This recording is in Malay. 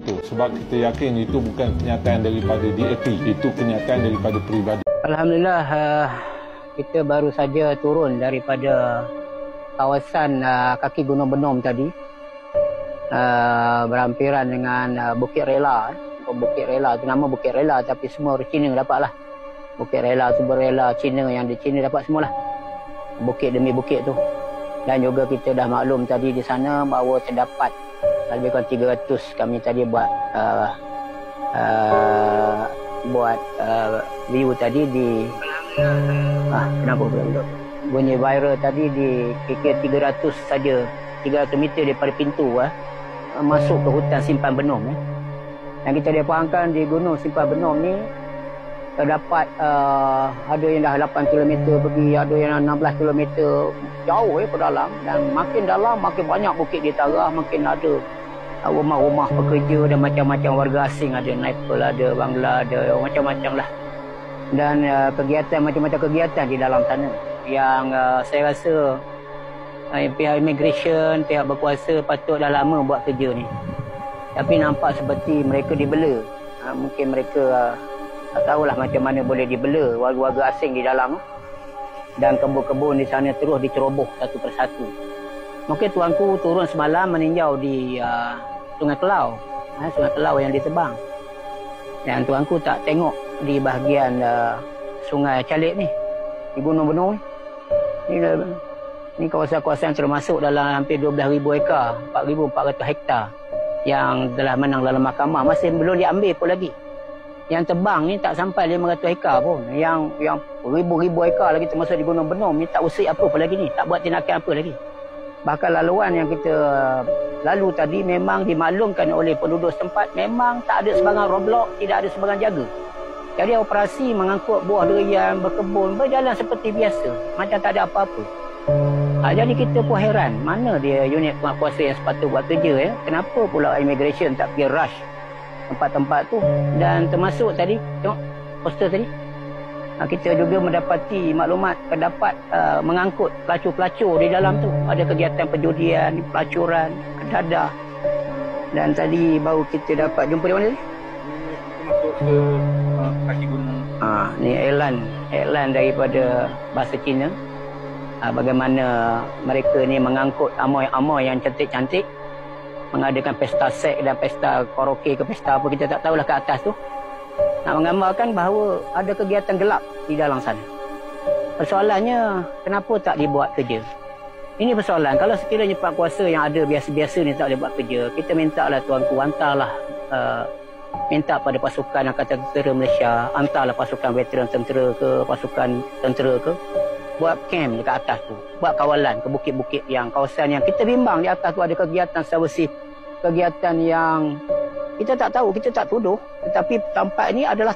tu. Sebab kita yakin itu bukan kenyataan daripada DAP, itu kenyataan daripada peribadi. Alhamdulillah, kita baru saja turun daripada kawasan kaki Gunung Benom tadi, berhampiran dengan Bukit Rela. Bukit Rela itu nama Bukit Rela, tapi semua orang Cina dapatlah. Bukit Rela tu berrela Cina, yang di Cina dapat semualah. Bukit demi bukit tu. Dan juga kita dah maklum tadi di sana bahawa terdapat lebih kurang 300 kami tadi buat view tadi di kenapa pula bunyi viral tadi di kira 300 saja, 300 meter daripada pintu masuk ke hutan Simpan Benom. Dan kita difahamkan di Gunung Simpan Benom ni terdapat ada yang dah 8 km pergi, ada yang 16 km jauh ke dalam, dan makin dalam makin banyak bukit ditara, makin ada rumah-rumah pekerja dan macam-macam warga asing, ada Nepal, ada Bangla, ada macam-macam lah. Dan kegiatan macam-macam kegiatan di dalam sana yang saya rasa pihak immigration, pihak berkuasa patut dah lama buat kerja ni. Tapi nampak seperti mereka dibela. Mungkin mereka tak tahulah macam mana boleh dibela warga-warga asing di dalam. Dan kebun-kebun di sana terus diceroboh satu persatu. Mungkin tuanku turun semalam meninjau di Sungai Kelau. Sungai Kelau yang ditebang. Dan tuanku tak tengok di bahagian Sungai Calik ni, di Gunung Benom ni. Ni kawasan-kawasan termasuk dalam hampir 12,000 ekar, 4,400 hektar yang telah menang dalam mahkamah, masih belum diambil pun lagi. Yang tebang ni tak sampai 500 hektar pun. Yang ribu-ribu ekar lagi termasuk di Gunung Benom ni tak usik apa pun lagi ni, tak buat tindakan apa lagi. Bahkan laluan yang kita lalu tadi memang dimaklumkan oleh penduduk setempat, memang tak ada sebarang roadblock, tidak ada sebarang jaga. Jadi operasi mengangkut buah durian, berkebun, berjalan seperti biasa, macam tak ada apa-apa. Jadi kita pun heran, mana dia unit penguasa yang sepatutnya buat kerja Kenapa pula immigration tak pergi rush tempat-tempat tu. Dan termasuk tadi, tengok poster tadi, kita juga mendapati maklumat terdapat mengangkut pelacur-pelacur di dalam tu. Ada kegiatan perjudian, pelacuran, dadah. Dan tadi baru kita dapat jumpa di mana tadi? Masuk ke kaki gunung. Ni iklan daripada bahasa Cina. Bagaimana mereka ni mengangkut amoy-amoy yang cantik-cantik, mengadakan pesta seks dan pesta karaoke ke pesta apa, kita tak tahulah ke atas tu. Nak menggambarkan bahawa ada kegiatan gelap di dalam sana. Persoalannya, kenapa tak dibuat kerja? Ini persoalan. Kalau sekiranya pak kuasa yang ada biasa-biasa ni tak boleh buat kerja, kita mintalah tuanku, hantarlah, minta pada pasukan Angkatan Tentera Malaysia, hantarlah pasukan veteran tentera ke, pasukan tentera ke, buat camp dekat atas tu, buat kawalan ke bukit-bukit yang kawasan yang kita bimbang di atas tu ada kegiatan subversif, kegiatan yang kita tak tahu, kita tak tuduh, tetapi tampak ini adalah